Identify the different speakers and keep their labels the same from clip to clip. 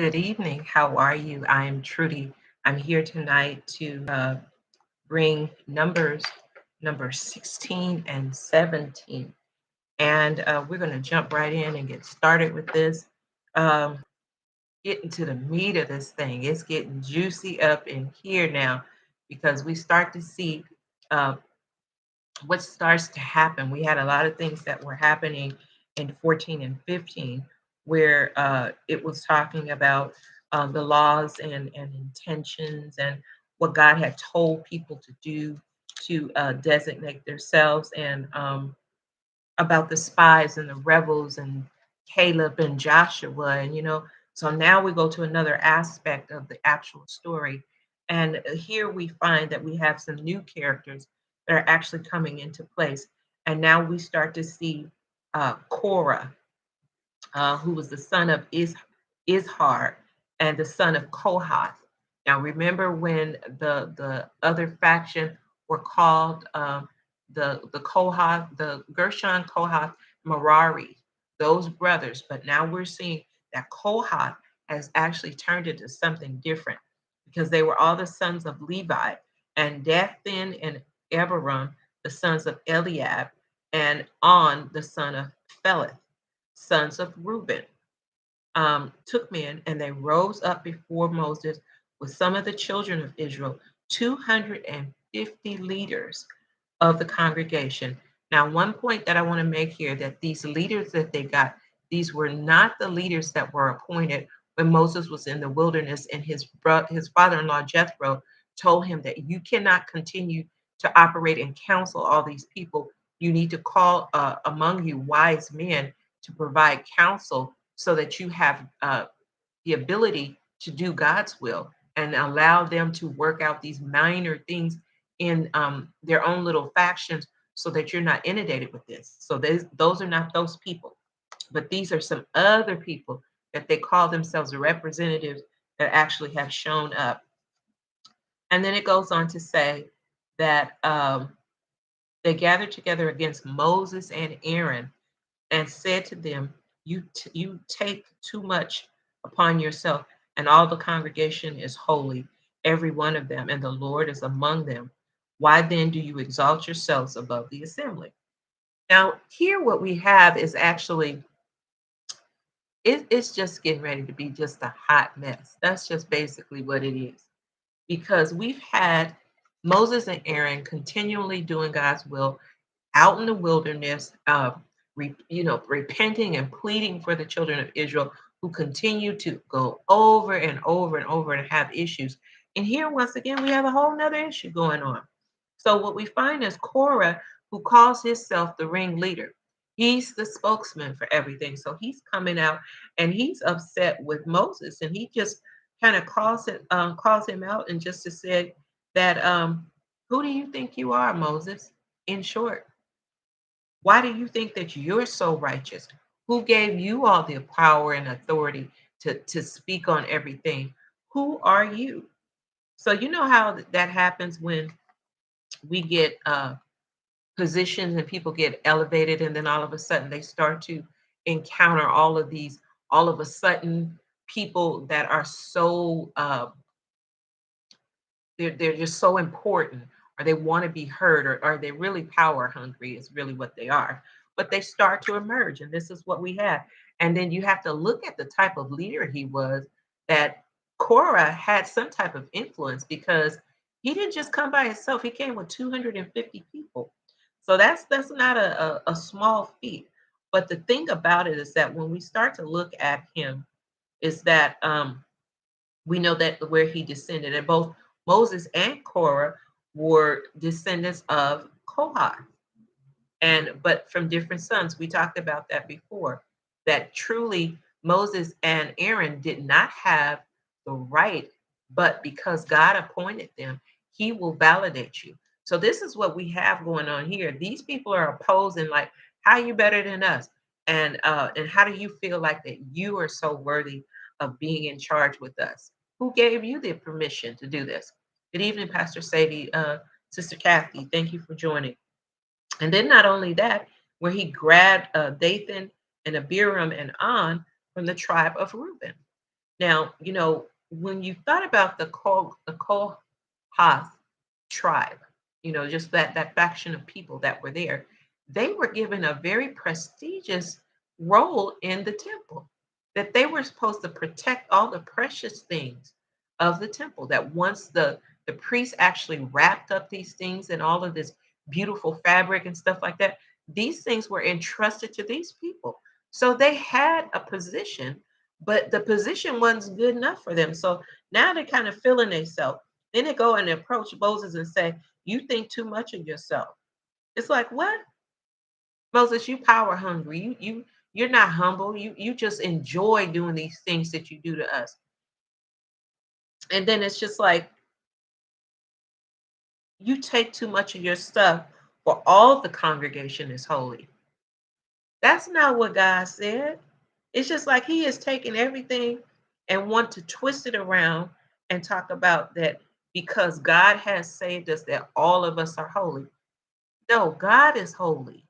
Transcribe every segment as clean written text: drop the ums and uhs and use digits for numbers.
Speaker 1: Good evening. How are you? I am Trudy. I'm here tonight to bring numbers number 16 and 17. And we're going to jump right in and get started with this. Um, get into the meat of this thing. It's getting juicy up in here now because we start to see uh, what starts to happen. We had a lot of things that were happening in 14 and 15 where it was talking about the laws and intentions and what God had told people to do to designate themselves and about the spies and the rebels and Caleb and Joshua. And, so now we go to another aspect of the actual story. And here we find that we have some new characters that are actually coming into place. And now we start to see Korah, who was the son of Izhar and the son of Kohath. Now, remember when the other faction were called the Kohath, the Gershon, Kohath, Merari, those brothers. But now we're seeing that Kohath has actually turned into something different because they were all the sons of Levi, and Dathan and Abiram, the sons of Eliab, and On, the son of Pheleth, sons of Reuben, took men and they rose up before Moses with some of the children of Israel, 250 leaders of the congregation. Now, one point that I want to make here that these leaders that they got, these were not the leaders that were appointed when Moses was in the wilderness and his father-in-law Jethro told him that you cannot continue to operate and counsel all these people. You need to call among you wise men to provide counsel so that you have the ability to do God's will and allow them to work out these minor things in their own little factions so that you're not inundated with this. So those are not those people, but these are some other people that they call themselves representatives that actually have shown up. And then it goes on to say that they gathered together against Moses and Aaron and said to them, you take too much upon yourself, and all the congregation is holy, every one of them, and the Lord is among them. Why then do you exalt yourselves above the assembly? Now, here what we have is actually it's just getting ready to be just a hot mess. That's just basically what it is. Because we've had Moses and Aaron continually doing God's will out in the wilderness, repenting and pleading for the children of Israel who continue to go over and over and over and have issues. And here, once again, we have a whole nother issue going on. So what we find is Korah, who calls himself the ringleader. He's the spokesman for everything. So he's coming out and he's upset with Moses, and he just kind of calls him out and just to say that who do you think you are, Moses? In short, why do you think that you're so righteous? Who gave you all the power and authority to speak on everything? Who are you? So you know how that happens when we get positions and people get elevated, and then all of a sudden they start to encounter all of these, all of a sudden, people that are so they're just so important, or they want to be heard, or are they really power hungry is really what they are. But they start to emerge, and this is what we have. And then you have to look at the type of leader he was, that Korah had some type of influence because he didn't just come by himself, he came with 250 people. So that's not a small feat. But the thing about it is that when we start to look at him, is that we know that where he descended, and both Moses and Korah were descendants of Kohath, and but from different sons. We talked about that before. That truly Moses and Aaron did not have the right, but because God appointed them, He will validate you. So this is what we have going on here. These people are opposing, like, how are you better than us, and how do you feel like that you are so worthy of being in charge with us? Who gave you the permission to do this? Good evening, Pastor Sadie, Sister Kathy. Thank you for joining. And then not only that, where he grabbed Dathan and Abiram and On from the tribe of Reuben. Now, when you thought about the Kohath tribe, just that faction of people that were there, they were given a very prestigious role in the temple, that they were supposed to protect all the precious things of the temple. That once the priests actually wrapped up these things and all of this beautiful fabric and stuff like that, these things were entrusted to these people. So they had a position, but the position wasn't good enough for them. So now they're kind of feeling themselves. Then they go and approach Moses and say, "You think too much of yourself." It's like, what? Moses, you power hungry. You're not humble. You just enjoy doing these things that you do to us. And then it's just like, you take too much of your stuff, for all the congregation is holy. That's not what God said. It's just like he is taking everything and want to twist it around and talk about that because God has saved us, that all of us are holy. No, God is holy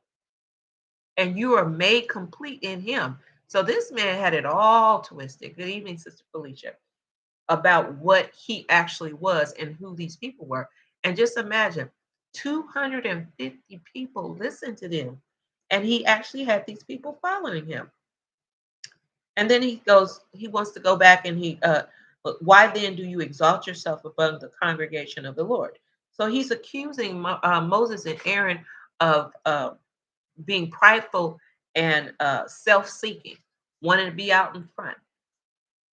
Speaker 1: and you are made complete in him. So this man had it all twisted. Good evening, Sister Felicia, about what he actually was and who these people were. And just imagine 250 people listened to them. And he actually had these people following him. And then he wants to go back and but why then do you exalt yourself above the congregation of the Lord? So he's accusing Moses and Aaron of being prideful and self-seeking, wanting to be out in front.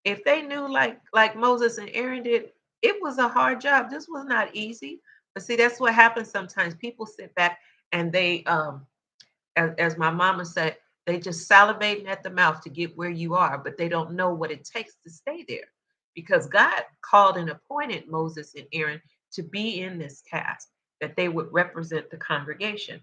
Speaker 1: If they knew like Moses and Aaron did, it was a hard job. This was not easy. But see, that's what happens sometimes. People sit back and they as my mama said, they just salivating at the mouth to get where you are, but they don't know what it takes to stay there. Because God called and appointed Moses and Aaron to be in this task, that they would represent the congregation.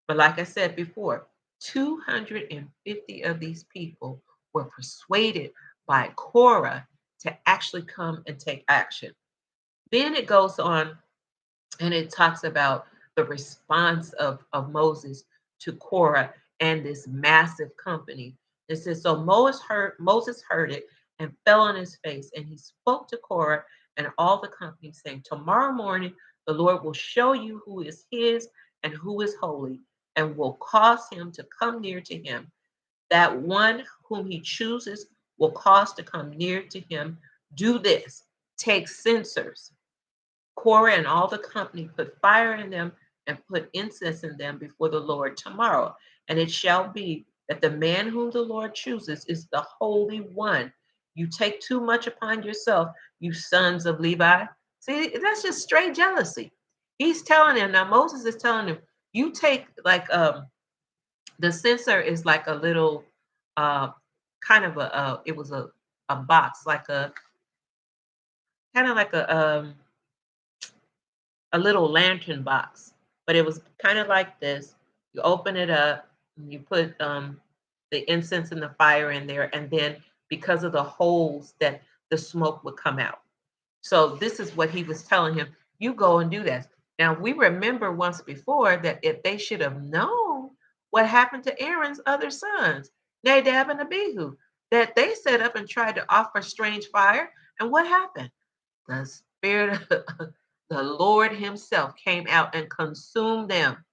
Speaker 1: But like I said before, 250 of these people were persuaded by Korah to actually come and take action. Then it goes on and it talks about the response of Moses to Korah and this massive company. It says, so Moses heard it and fell on his face, and he spoke to Korah and all the company, saying, tomorrow morning the Lord will show you who is his and who is holy, and will cause him to come near to him. That one whom he chooses will cause to come near to him. Do this, take censers. Korah and all the company put fire in them and put incense in them before the Lord tomorrow. And it shall be that the man whom the Lord chooses is the Holy One. You take too much upon yourself, you sons of Levi. See, that's just straight jealousy. He's telling him, now Moses is telling him, you take like the censer is like a little kind of it was a box, like a kind of like a little lantern box, but it was kind of like this. You open it up, and you put the incense and the fire in there, and then because of the holes that the smoke would come out. So this is what he was telling him. You go and do that. Now we remember once before that if they should have known what happened to Aaron's other sons, Nadab and Abihu, that they set up and tried to offer strange fire, and what happened? The spirit of the Lord himself came out and consumed them,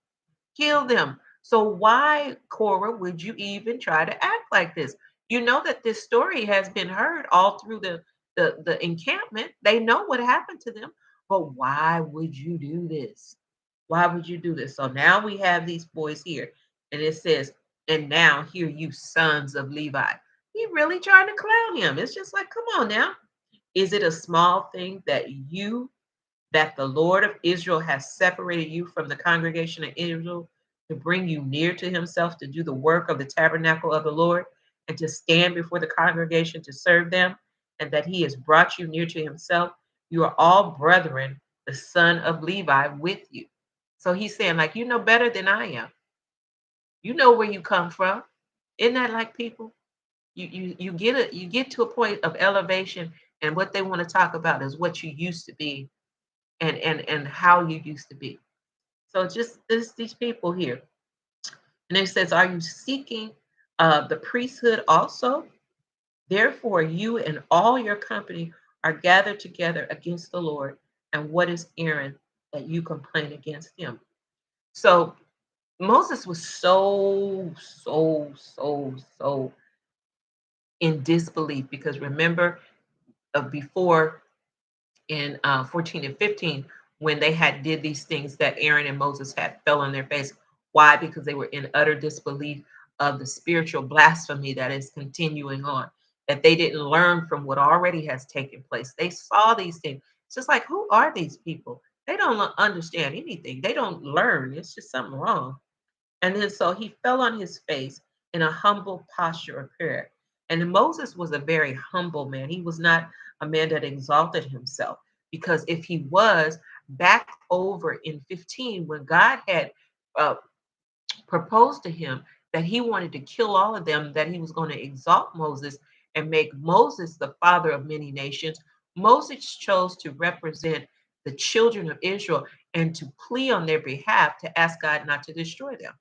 Speaker 1: killed them. So why, Korah, would you even try to act like this? You know that this story has been heard all through the encampment. They know what happened to them, but why would you do this? Why would you do this? So now we have these boys here, and it says, and now hear you sons of Levi. He really trying to clown him. It's just like, come on now. Is it a small thing that the Lord of Israel has separated you from the congregation of Israel to bring you near to himself to do the work of the tabernacle of the Lord and to stand before the congregation to serve them, and that he has brought you near to himself? You are all brethren, the son of Levi with you. So he's saying, like, you know better than I am. You know where you come from. Isn't that like people? You get to a point of elevation, and what they want to talk about is what you used to be and how you used to be. So just these people here. And it says, are you seeking the priesthood also? Therefore, you and all your company are gathered together against the Lord. And what is Aaron that you complain against him? So Moses was so in disbelief because remember before in 14 and 15 when they had did these things that Aaron and Moses had fell on their face. Why? Because they were in utter disbelief of the spiritual blasphemy that is continuing on, that they didn't learn from what already has taken place. They saw these things. It's just like, who are these people? They don't understand anything. They don't learn. It's just something wrong. And then so he fell on his face in a humble posture of prayer. And Moses was a very humble man. He was not a man that exalted himself, because if he was back over in 15, when God had uh, proposed to him that he wanted to kill all of them, that he was going to exalt Moses and make Moses the father of many nations, Moses chose to represent the children of Israel and to plead on their behalf to ask God not to destroy them.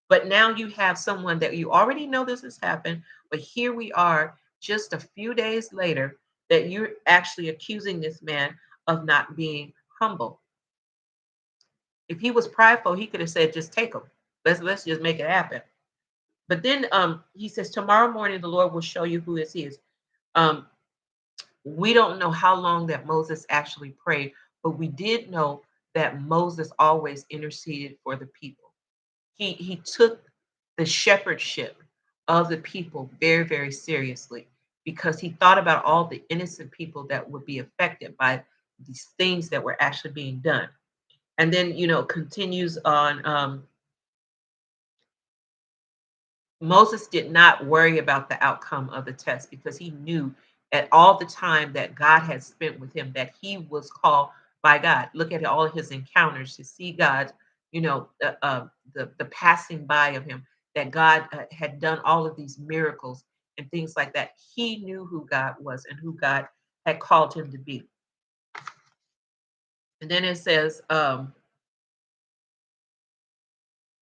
Speaker 1: But now you have someone that you already know this has happened, but here we are just a few days later that you're actually accusing this man of not being humble. If he was prideful, he could have said, just take him. Let's just make it happen. But then he says, tomorrow morning the Lord will show you who this is. Um, we don't know how long that Moses actually prayed, but we did know that Moses always interceded for the people. He took the shepherdship of the people very, very seriously because he thought about all the innocent people that would be affected by these things that were actually being done. And then, continues on. Moses did not worry about the outcome of the test because he knew at all the time that God had spent with him that he was called by God. Look at all his encounters to see God, the passing by of him, that God had done all of these miracles and things like that. He knew who God was and who God had called him to be. And then it says,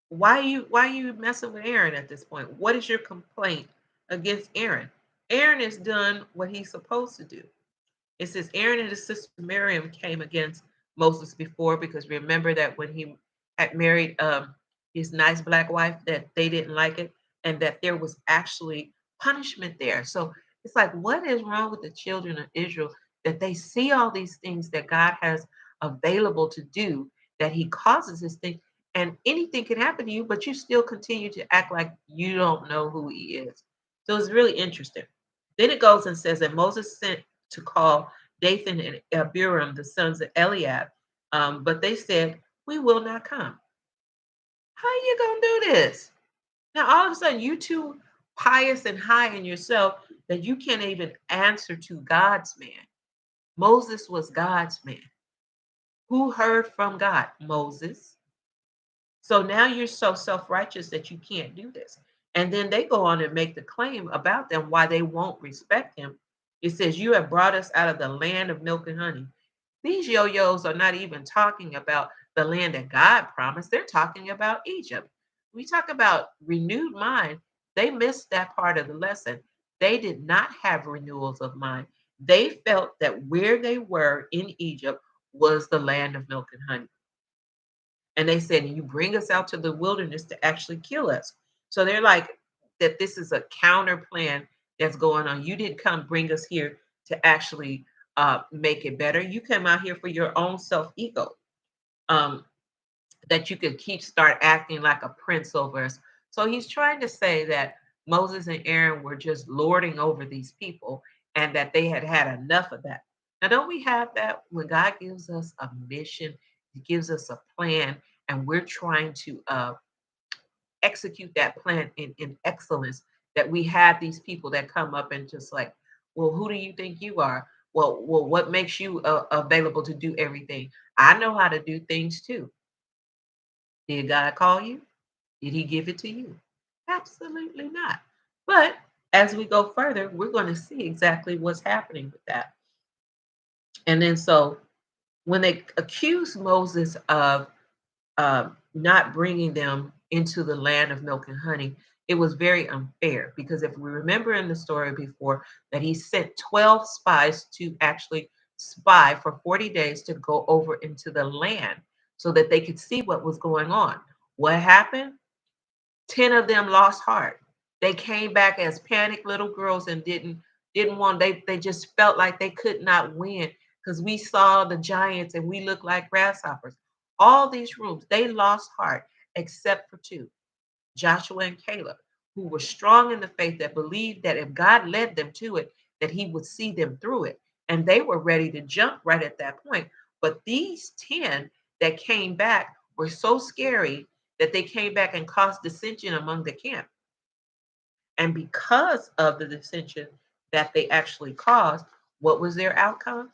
Speaker 1: why are you messing with Aaron at this point? What is your complaint against Aaron? Aaron has done what he's supposed to do. It says Aaron and his sister Miriam came against Moses before, because remember that when he had married his nice black wife, that they didn't like it and that there was actually punishment there. So it's like, what is wrong with the children of Israel that they see all these things that God has available to do, that he causes this thing, and anything can happen to you, but you still continue to act like you don't know who he is. So it's really interesting. Then it goes and says that Moses sent to call Dathan and Abiram, the sons of Eliab, but they said, "We will not come." How are you gonna do this? Now all of a sudden you too pious and high in yourself that you can't even answer to God's man. Moses was God's man. Who heard from God? Moses. So now you're so self-righteous that you can't do this. And then they go on and make the claim about them why they won't respect him. It says, "You have brought us out of the land of milk and honey." These yo-yos are not even talking about the land that God promised. They're talking about Egypt. We talk about renewed mind. They missed that part of the lesson. They did not have renewals of mind. They felt that where they were in Egypt was the land of milk and honey. And they said, "You bring us out to the wilderness to actually kill us." So they're like, that this is a counter plan that's going on. You didn't come bring us here to actually make it better. You came out here for your own self ego, um, that you could start acting like a prince over us. So he's trying to say that Moses and Aaron were just lording over these people and that they had had enough of that. Now, don't we have that when God gives us a mission, he gives us a plan, and we're trying to execute that plan in excellence, that we have these people that come up and just like, well, who do you think you are? Well, what makes you available to do everything? I know how to do things too. Did God call you? Did he give it to you? Absolutely not. But as we go further, we're going to see exactly what's happening with that. And then so when they accuse Moses of not bringing them into the land of milk and honey, it was very unfair because if we remember in the story before that he sent 12 spies to actually spy for 40 days to go over into the land so that they could see what was going on. What happened? 10 of them lost heart. They came back as panicked little girls and didn't want they just felt like they could not win because we saw the giants and we looked like grasshoppers. All these rooms, they lost heart except for two, Joshua and Caleb, who were strong in the faith that believed that if God led them to it, that he would see them through it. And they were ready to jump right at that point. But these 10 that came back were so scary that they came back and caused dissension among the camp. And because of the dissension that they actually caused, what was their outcome?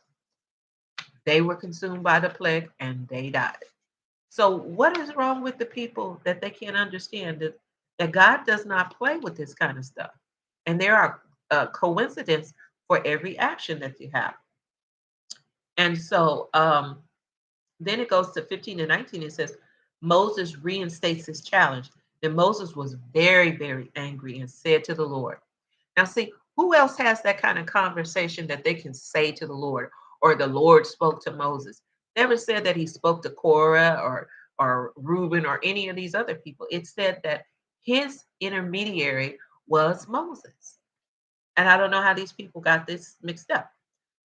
Speaker 1: They were consumed by the plague and they died. So, what is wrong with the people that they can't understand that God does not play with this kind of stuff? And there are coincidence for every action that you have. And so, then it goes to 15 and 19. It says, Moses reinstates his challenge. Then Moses was very, very angry and said to the Lord, now, see, who else has that kind of conversation that they can say to the Lord, or the Lord spoke to Moses? Never said that he spoke to Korah or Reuben or any of these other people. It said that his intermediary was Moses. And I don't know how these people got this mixed up.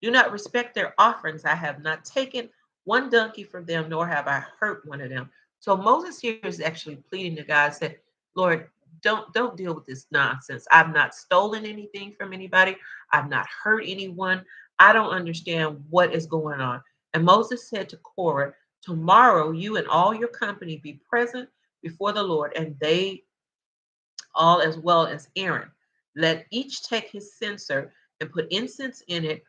Speaker 1: Do not respect their offerings. I have not taken one donkey from them, nor have I hurt one of them. So Moses here is actually pleading to God, said, Lord, don't deal with this nonsense. I've not stolen anything from anybody. I've not hurt anyone. I don't understand what is going on. And Moses said to Korah, tomorrow you and all your company be present before the Lord, and they all as well as Aaron. Let each take his censer and put incense in it,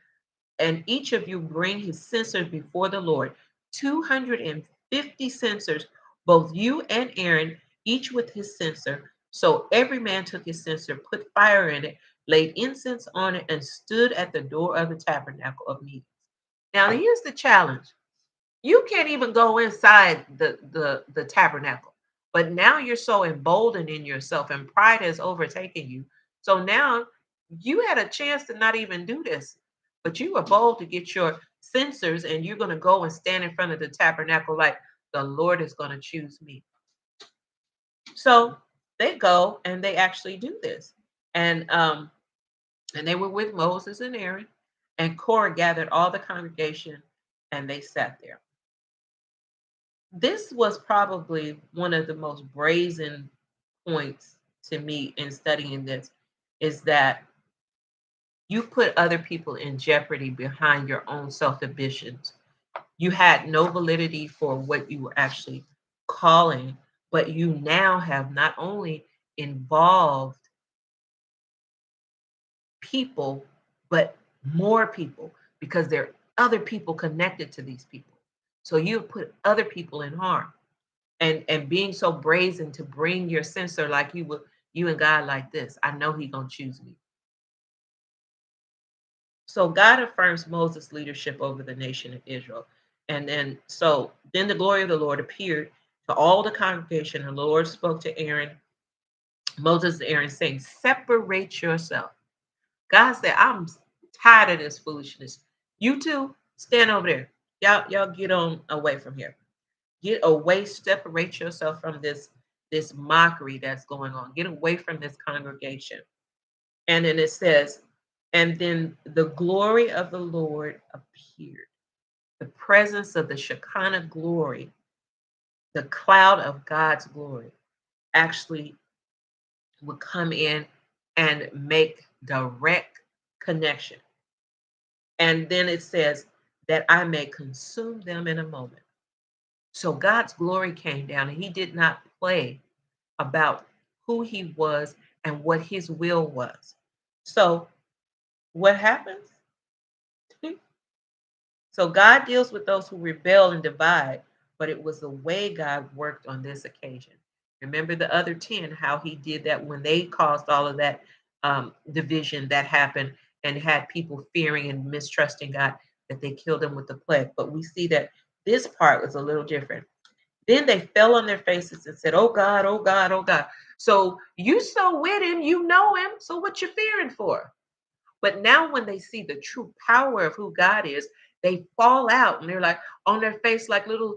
Speaker 1: and each of you bring his censers before the Lord. 250 censers, both you and Aaron, each with his censer. So every man took his censer, put fire in it, laid incense on it, and stood at the door of the tabernacle of meetings. Now here's the challenge. You can't even go inside the tabernacle. But now you're so emboldened in yourself and pride has overtaken you. So now you had a chance to not even do this, but you were bold to get your censers and you're going to go and stand in front of the tabernacle like the Lord is going to choose me. So they go and they actually do this. And they were with Moses and Aaron, and Korah gathered all the congregation and they sat there. This was probably one of the most brazen points to me in studying this, is that you put other people in jeopardy behind your own self-ambitions. You had no validity for what you were actually calling, but you now have not only involved people, but more people because there are other people connected to these people. So you put other people in harm. And being so brazen to bring your censer like you and God like this, I know he gonna choose me. So God affirms Moses' leadership over the nation of Israel. And then the glory of the Lord appeared to all the congregation, and the Lord spoke to Moses and Aaron, saying, separate yourself. God said, I'm tired of this foolishness. You two, stand over there. Y'all get on away from here. Get away, separate yourself from this mockery that's going on. Get away from this congregation. And then it says, and then the glory of the Lord appeared. The presence of the Shekinah glory, the cloud of God's glory, actually would come in and make direct connection. And then it says that I may consume them in a moment. So God's glory came down, and he did not play about who he was and what his will was. So what happens? So God deals with those who rebel and divide, but it was the way God worked on this occasion. Remember the other 10, how he did that when they caused all of that division that happened and had people fearing and mistrusting God, that they killed them with the plague. But we see that this part was a little different. Then they fell on their faces and said, "Oh God, oh God, oh God." So you so with him, you know him. So what you fearing for? But now when they see the true power of who God is, they fall out and they're like on their face like little,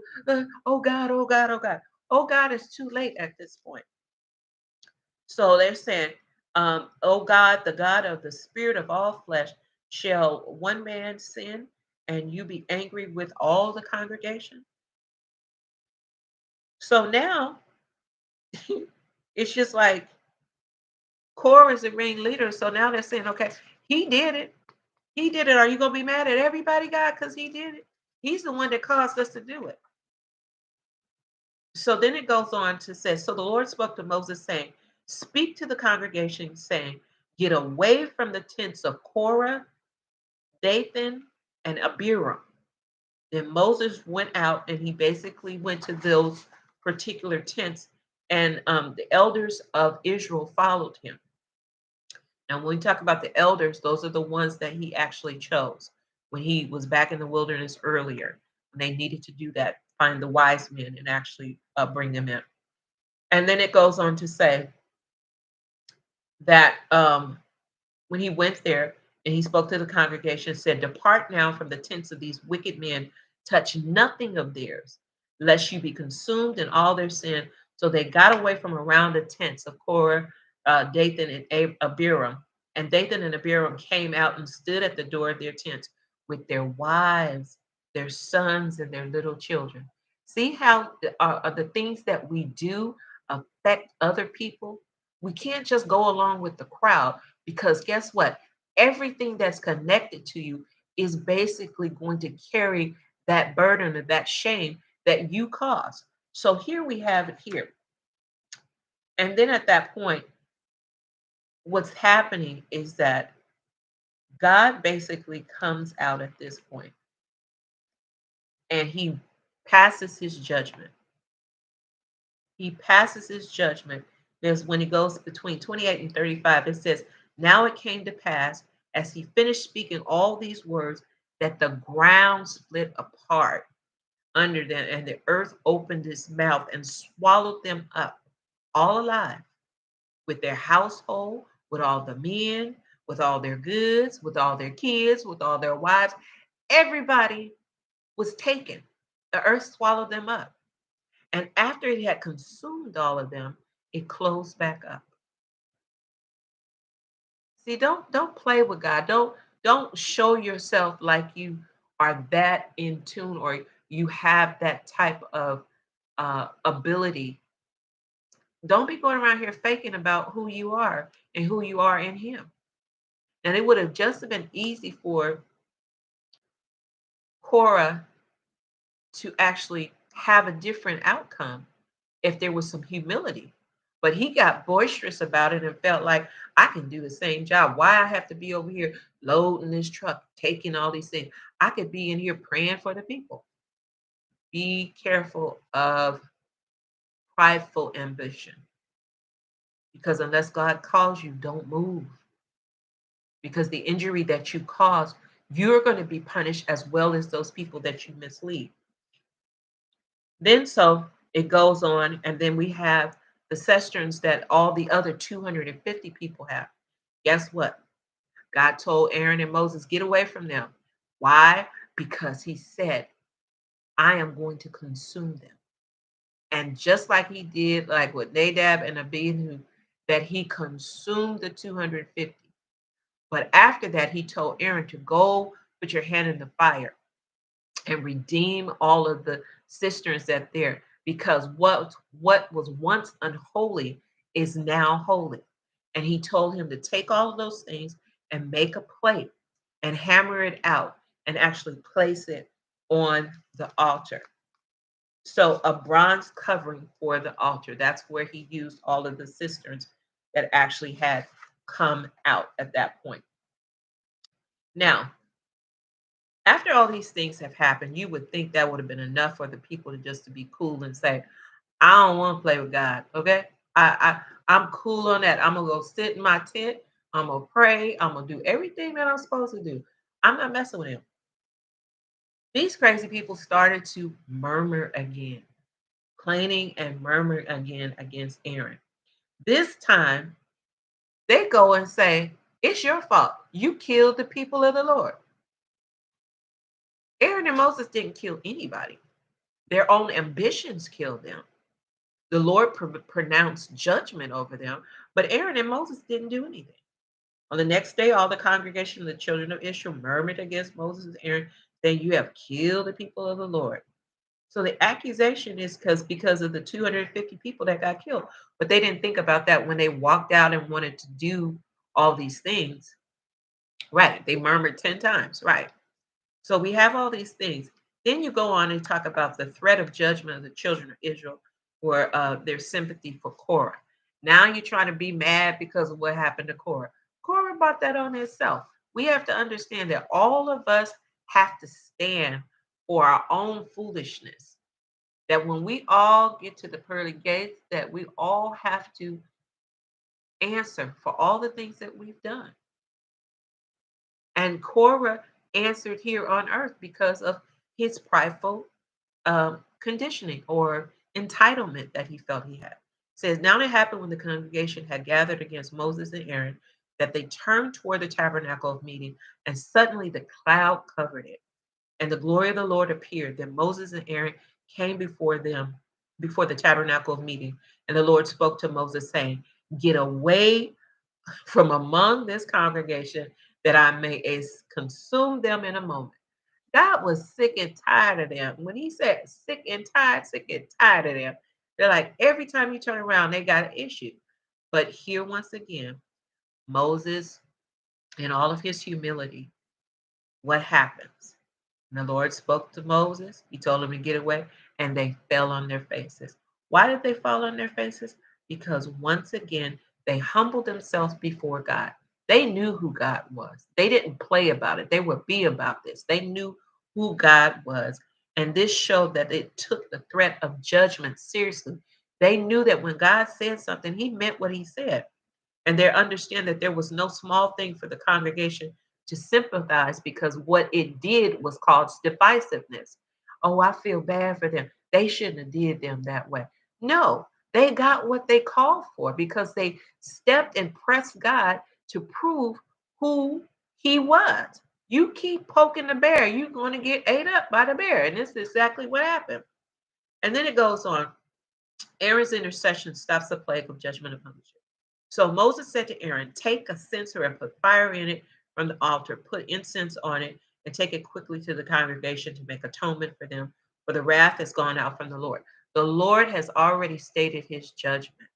Speaker 1: oh God, oh God, oh God. Oh God, is too late at this point. So they're saying, oh God, the God of the spirit of all flesh, shall one man sin and you be angry with all the congregation? So now it's just like Korah is the ringleader. So now they're saying, okay, he did it. He did it. Are you going to be mad at everybody, God, because he did it? He's the one that caused us to do it. So then it goes on to say, so the Lord spoke to Moses, saying, speak to the congregation, saying, get away from the tents of Korah, Dathan, and Abiram. Then Moses went out and he basically went to those particular tents, and the elders of Israel followed him. And when we talk about the elders, those are the ones that he actually chose when he was back in the wilderness earlier, when they needed to do that, find the wise men and actually bring them in. And then it goes on to say that when he went there and he spoke to the congregation, said, depart now from the tents of these wicked men, touch nothing of theirs, lest you be consumed in all their sin. So they got away from around the tents of Korah, Dathan, and Abiram. And Dathan and Abiram came out and stood at the door of their tents with their wives, their sons, and their little children. See how the things that we do affect other people? We can't just go along with the crowd, because guess what? Everything that's connected to you is basically going to carry that burden of that shame that you caused. So here we have it here. And then at that point, what's happening is that God basically comes out at this point and he passes his judgment. He passes his judgment. There's when he goes between 28 and 35, it says, now it came to pass as he finished speaking all these words that the ground split apart under them, and the earth opened its mouth and swallowed them up, all alive, with their household, with all the men, with all their goods, with all their kids, with all their wives. Everybody was taken. The earth swallowed them up. And after it had consumed all of them, it closed back up. See, don't play with God. Don't show yourself like you are that in tune or you have that type of ability. Don't be going around here faking about who you are and who you are in Him. And it would have just been easy for Korah to actually have a different outcome if there was some humility. But he got boisterous about it and felt like I can do the same job. Why I have to be over here loading this truck, taking all these things? I could be in here praying for the people. Be careful of prideful ambition, because unless God calls you, don't move. Because the injury that you cause, you're going to be punished as well as those people that you mislead. Then so it goes on, and then we have the cisterns that all the other 250 people have. Guess what? God told Aaron and Moses, get away from them. Why? Because he said, I am going to consume them. And just like he did, like with Nadab and Abihu, that he consumed the 250. But after that, he told Aaron to go put your hand in the fire and redeem all of the cisterns that there, because what was once unholy is now holy. And he told him to take all of those things and make a plate and hammer it out and actually place it on the altar. So a bronze covering for the altar. That's where he used all of the cisterns that actually had come out at that point. Now, after all these things have happened, you would think that would have been enough for the people to just to be cool and say, I don't want to play with God. Okay. I'm cool on that. I'm gonna go sit in my tent. I'm gonna pray. I'm gonna do everything that I'm supposed to do. I'm not messing with him. These crazy people started to murmur again, complaining and murmuring again against Aaron. This time, they go and say, it's your fault. You killed the people of the Lord. Aaron and Moses didn't kill anybody. Their own ambitions killed them. The Lord pronounced judgment over them, but Aaron and Moses didn't do anything. On the next day, all the congregation of the children of Israel murmured against Moses and Aaron, saying, you have killed the people of the Lord. So the accusation is because of the 250 people that got killed. But they didn't think about that when they walked out and wanted to do all these things. Right. They murmured 10 times. Right. So we have all these things. Then you go on and talk about the threat of judgment of the children of Israel or their sympathy for Korah. Now you're trying to be mad because of what happened to Korah. Korah brought that on himself. We have to understand that all of us have to stand for our own foolishness. That when we all get to the pearly gates, that we all have to answer for all the things that we've done. And Korah answered here on earth because of his prideful conditioning or entitlement that he felt he had. It says, now it happened when the congregation had gathered against Moses and Aaron that they turned toward the tabernacle of meeting, and suddenly the cloud covered it. And the glory of the Lord appeared. Then Moses and Aaron came before them, before the tabernacle of meeting. And the Lord spoke to Moses, saying, get away from among this congregation, that I may consume them in a moment. God was sick and tired of them. When he said sick and tired of them, they're like, every time you turn around, they got an issue. But here, once again, Moses, in all of his humility, what happens? And the Lord spoke to Moses. He told him to get away, and they fell on their faces. Why did they fall on their faces? Because once again, they humbled themselves before God. They knew who God was. They didn't play about it. They would be about this. They knew who God was. And this showed that it took the threat of judgment seriously. They knew that when God said something, he meant what he said. And they understand that there was no small thing for the congregation to sympathize, because what it did was cause divisiveness. Oh, I feel bad for them. They shouldn't have did them that way. No, they got what they called for because they stepped and pressed God to prove who he was. You keep poking the bear, you're going to get ate up by the bear. And this is exactly what happened. And then it goes on. Aaron's intercession stops the plague of judgment upon the children. So Moses said to Aaron, take a censer and put fire in it from the altar, put incense on it, and take it quickly to the congregation to make atonement for them, for the wrath has gone out from the Lord. The Lord has already stated his judgment.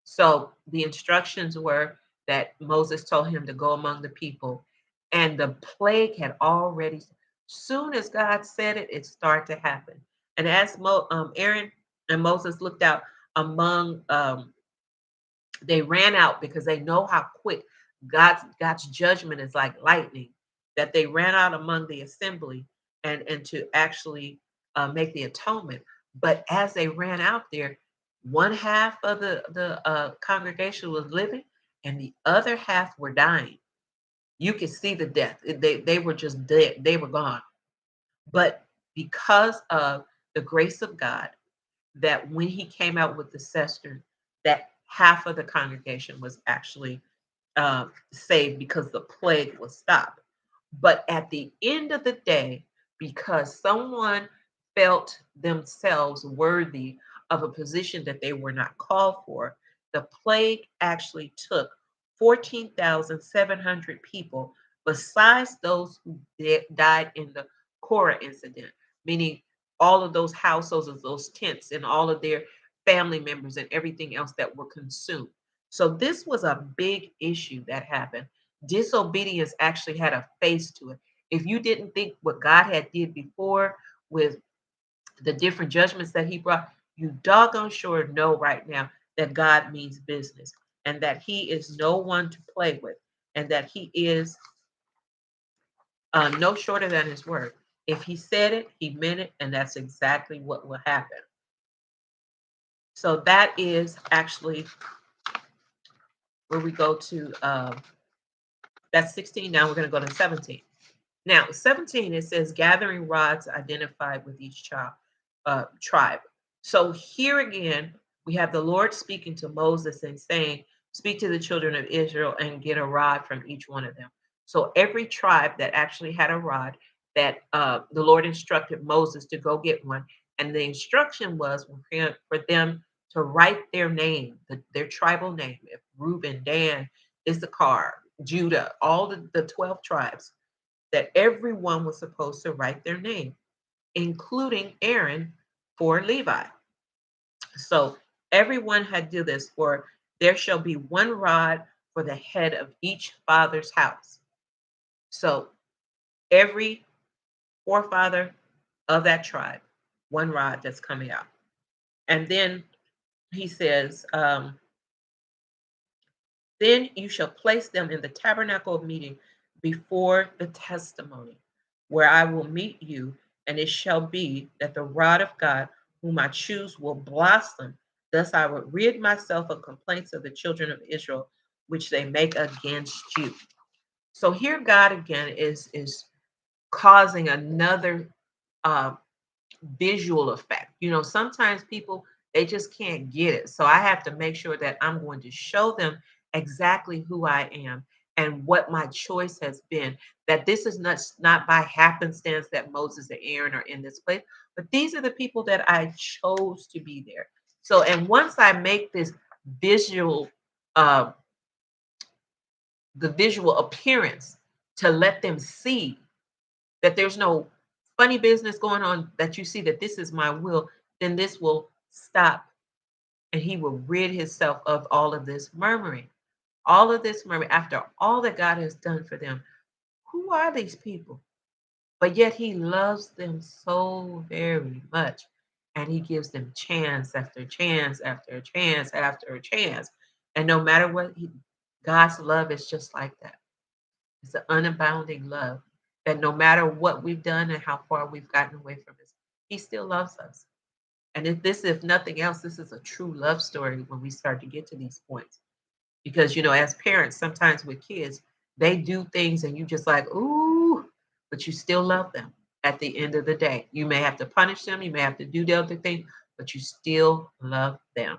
Speaker 1: So the instructions were that Moses told him to go among the people, and the plague had already, soon as God said it, it started to happen. And as Aaron and Moses looked out among they ran out because they know how quick God's judgment is like lightning, that they ran out among the assembly and to actually make the atonement. But as they ran out there, one half of the congregation was living and the other half were dying. You could see the death. They were just dead. They were gone. But because of the grace of God, that when he came out with the cistern, that half of the congregation was actually saved because the plague was stopped. But at the end of the day, because someone felt themselves worthy of a position that they were not called for, the plague actually took 14,700 people, besides those who died in the Korah incident, meaning all of those households, of those tents, and all of their family members and everything else that were consumed. So this was a big issue that happened. Disobedience actually had a face to it. If you didn't think what God had did before with the different judgments that he brought, you doggone sure know right now that God means business and that he is no one to play with and that he is no shorter than his word. If he said it, he meant it, and that's exactly what will happen. So that is actually where we go to, that's 16. Now we're going to go to 17. Now, 17, it says gathering rods identified with each tribe. So here again, we have the Lord speaking to Moses and saying, speak to the children of Israel and get a rod from each one of them. So every tribe that actually had a rod, that the Lord instructed Moses to go get one. And the instruction was for them to write their name, their tribal name. If Reuben, Dan, Issachar, Judah, all the 12 tribes, that everyone was supposed to write their name, including Aaron for Levi. So everyone had do this, for there shall be one rod for the head of each father's house. So every forefather of that tribe, one rod that's coming out. And then he says, then you shall place them in the tabernacle of meeting before the testimony, where I will meet you, and it shall be that the rod of God, whom I choose, will blossom. Thus I will rid myself of complaints of the children of Israel, which they make against you. So here God again is causing another uh, visual effect. Sometimes people, they just can't get it. So I have to make sure that I'm going to show them exactly who I am and what my choice has been. That this is not by happenstance that Moses and Aaron are in this place, but these are the people that I chose to be there. So, and once I make this visual, uh, the visual appearance to let them see that there's no funny business going on, that you see that this is my will, then this will stop and he will rid himself of all of this murmuring. All of this murmuring after all that God has done for them. Who are these people? But yet he loves them so very much. And he gives them chance after chance after chance after chance. And no matter what, God's love is just like that. It's an unabounding love that no matter what we've done and how far we've gotten away from us, he still loves us. And if nothing else, this is a true love story when we start to get to these points. Because, as parents, sometimes with kids, they do things and you just like, ooh, but you still love them at the end of the day. You may have to punish them, you may have to do the other thing, but you still love them.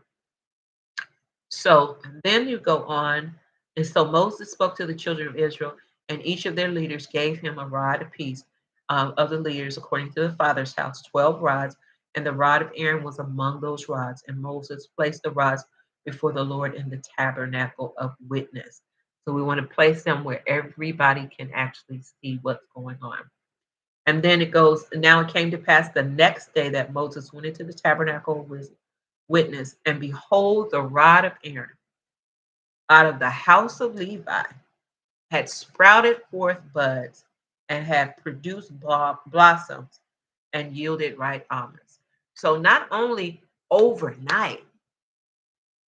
Speaker 1: So then you go on. And so Moses spoke to the children of Israel, and each of their leaders gave him a rod apiece, of the leaders according to the father's house, 12 rods. And the rod of Aaron was among those rods. And Moses placed the rods before the Lord in the tabernacle of witness. So we want to place them where everybody can actually see what's going on. And then it goes, now it came to pass the next day that Moses went into the tabernacle with witness, and behold, the rod of Aaron out of the house of Levi had sprouted forth buds and had produced blossoms and yielded ripe almonds. So not only overnight,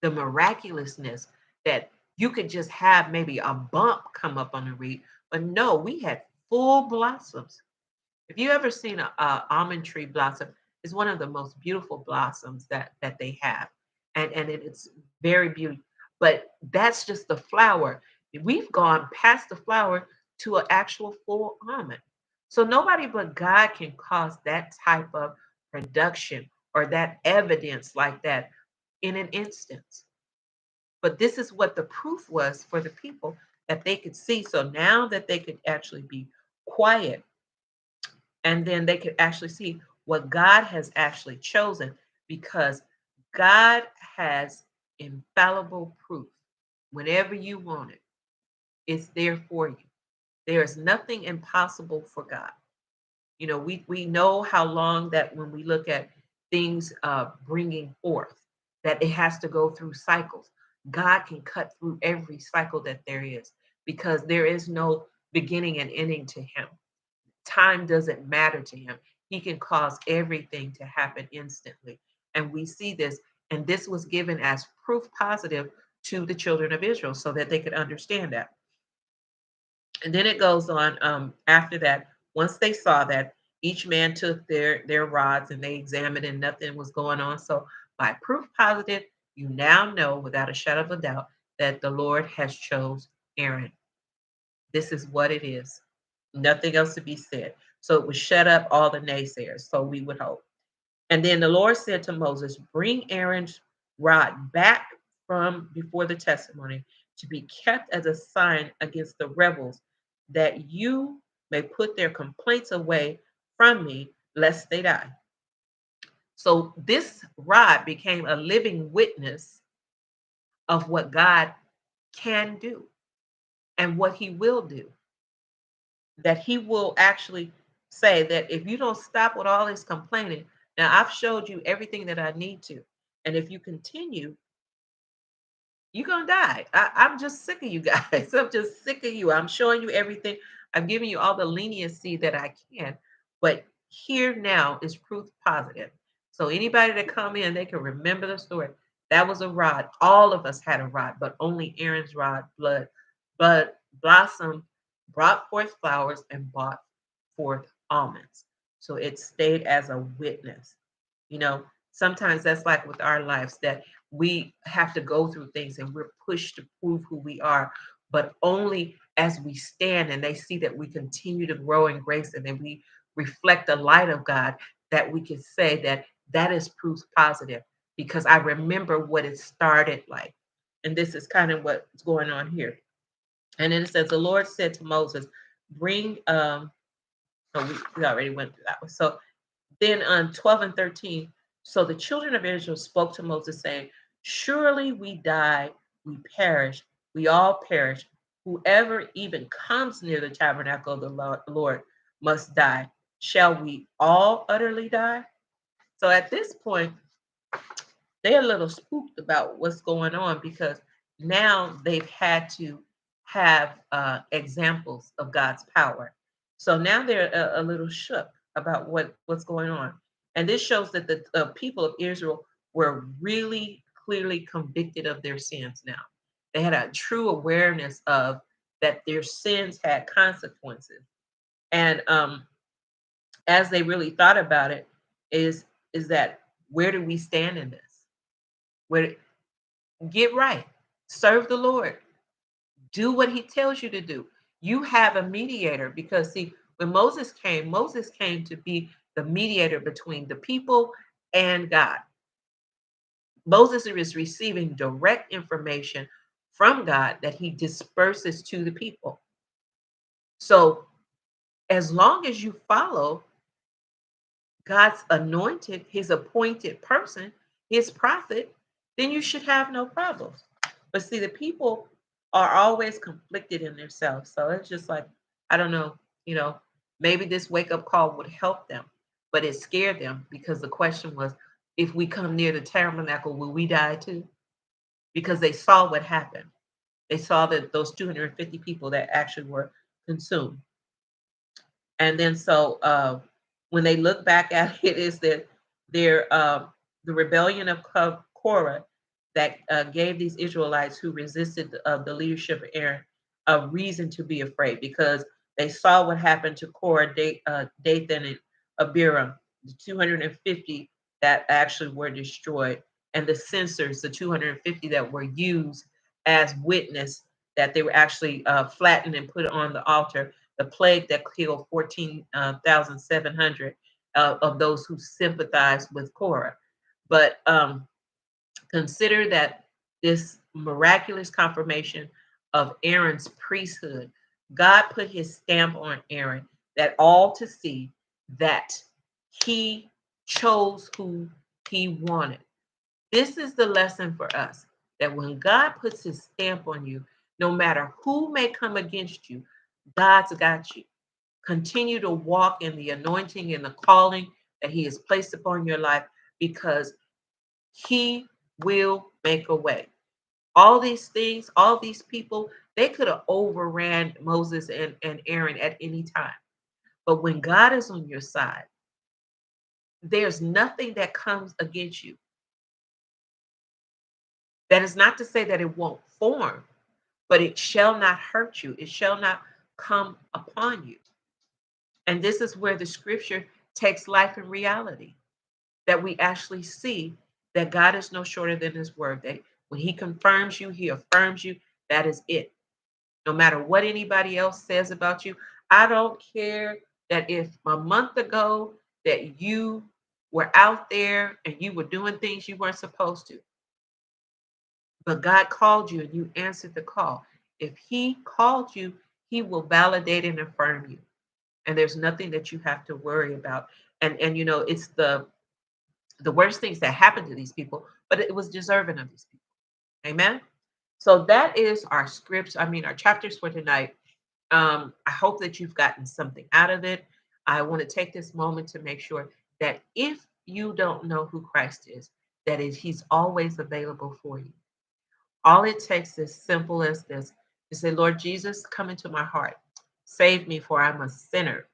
Speaker 1: the miraculousness that you could just have maybe a bump come up on the reed, but no, we had full blossoms. If you ever seen a almond tree blossom, it's one of the most beautiful blossoms that they have, and it's very beautiful. But that's just the flower. We've gone past the flower to an actual full almond. So nobody but God can cause that type of production or that evidence like that in an instance. But this is what the proof was for the people, that they could see. So now that they could actually be quiet, and then they could actually see what God has actually chosen, because God has infallible proof. Whenever you want it, it's there for you. There is nothing impossible for God. We know how long that when we look at things bringing forth, that it has to go through cycles. God can cut through every cycle that there is, because there is no beginning and ending to him. Time doesn't matter to him. He can cause everything to happen instantly. And we see this, and this was given as proof positive to the children of Israel so that they could understand that. And then it goes on, after that, once they saw that, each man took their rods and they examined and nothing was going on. So by proof positive, you now know without a shadow of a doubt that the Lord has chose Aaron. This is what it is. Nothing else to be said. So it would shut up all the naysayers. So we would hope. And then the Lord said to Moses, bring Aaron's rod back from before the testimony to be kept as a sign against the rebels, that you may put their complaints away from me, lest they die. So this rod became a living witness of what God can do and what he will do. That he will actually say that if you don't stop with all this complaining, now I've showed you everything that I need to. And if you continue, you're gonna die. I'm just sick of you guys. I'm just sick of you. I'm showing you everything. I'm giving you all the leniency that I can. But here now is proof positive. So anybody that come in, they can remember the story. That was a rod. All of us had a rod, but only Aaron's rod, but blossomed, brought forth flowers and brought forth almonds. So it stayed as a witness. You know, sometimes that's like with our lives that we have to go through things and we're pushed to prove who we are, but only as we stand and they see that we continue to grow in grace and then we reflect the light of God, that we can say that that is proof positive because I remember what it started like. And this is kind of what's going on here. And then it says, the Lord said to Moses, bring, oh, we already went through that one. So then on 12 and 13, so the children of Israel spoke to Moses, saying, surely we die, we perish, we all perish. Whoever even comes near the tabernacle of the Lord must die. Shall we all utterly die? So at this point, they're a little spooked about what's going on because now they've had to have examples of God's power. So now they're a little shook about what's going on. And this shows that the people of Israel were really clearly convicted of their sins now. They had a true awareness of that their sins had consequences. And as they really thought about it, is that where do we stand in this? Where get right, serve the Lord, do what he tells you to do. You have a mediator because, see, when Moses came to be the mediator between the people and God. Moses is receiving direct information from God that he disperses to the people. So, as long as you follow God's anointed, his appointed person, his prophet, then you should have no problems. But see, the people are always conflicted in themselves. So it's just like, I don't know, you know, maybe this wake up call would help them, but it scared them because the question was, if we come near the tabernacle, will we die too? Because they saw what happened. They saw that those 250 people that actually were consumed. And then so when they look back at it, is that their the rebellion of Korah that gave these Israelites who resisted the leadership of Aaron a reason to be afraid because they saw what happened to Korah, Dathan, and Abiram, the 250 that actually were destroyed, and the censers, the 250 that were used as witness that they were actually flattened and put on the altar, the plague that killed 14,700 of those who sympathized with Korah. But consider that this miraculous confirmation of Aaron's priesthood, God put his stamp on Aaron that all to see that he chose who he wanted. This is the lesson for us that when God puts his stamp on you, no matter who may come against you, God's got you. Continue to walk in the anointing and the calling that he has placed upon your life because he will make a way. All these things, all these people, they could have overran Moses and Aaron at any time. But when God is on your side, there's nothing that comes against you. That is not to say that it won't form, but it shall not hurt you. It shall not come upon you. And this is where the scripture takes life and reality, that we actually see that God is no shorter than his word, that when he confirms you, he affirms you, that is it. No matter what anybody else says about you, I don't care that if a month ago that you were out there and you were doing things you weren't supposed to, but God called you and you answered the call. If He called you, He will validate and affirm you. And there's nothing that you have to worry about. And you know, it's the worst things that happened to these people, but it was deserving of these people. Amen. So that is our scripts, I mean our chapters for tonight. I hope that you've gotten something out of it. I want to take this moment to make sure that if you don't know who Christ is, that is, He's always available for you. All it takes is simple as this: to say, Lord Jesus, come into my heart. Save me, for I'm a sinner.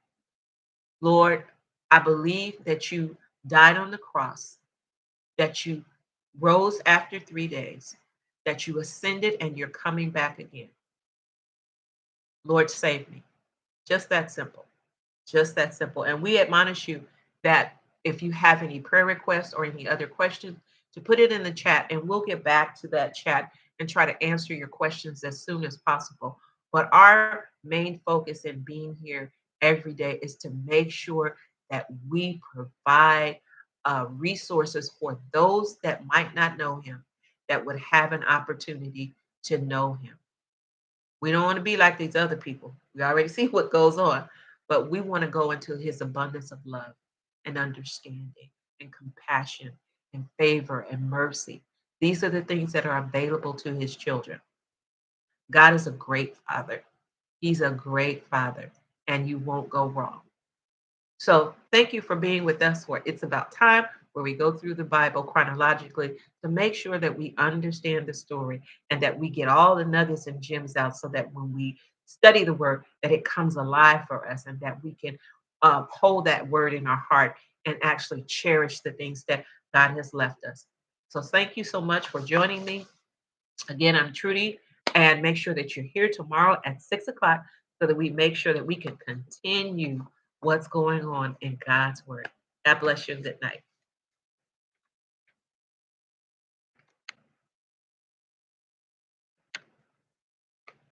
Speaker 1: Lord, I believe that you died on the cross, that you rose after 3 days, that you ascended and you're coming back again. Lord, save me. Just that simple. Just that simple. And we admonish you that if you have any prayer requests or any other questions, to put it in the chat and we'll get back to that chat and try to answer your questions as soon as possible. But our main focus in being here every day is to make sure that we provide resources for those that might not know Him, that would have an opportunity to know Him. We don't want to be like these other people. We already see what goes on, but we want to go into His abundance of love and understanding and compassion and favor and mercy. These are the things that are available to His children. God is a great Father. He's a great Father, and you won't go wrong. So thank you for being with us for It's About Time, where we go through the Bible chronologically to make sure that we understand the story and that we get all the nuggets and gems out so that when we study the word, that it comes alive for us and that we can hold that word in our heart and actually cherish the things that God has left us. So thank you so much for joining me. Again, I'm Trudy, and make sure that you're here tomorrow at 6 o'clock so that we make sure that we can continue what's going on in God's Word. God bless you and good night.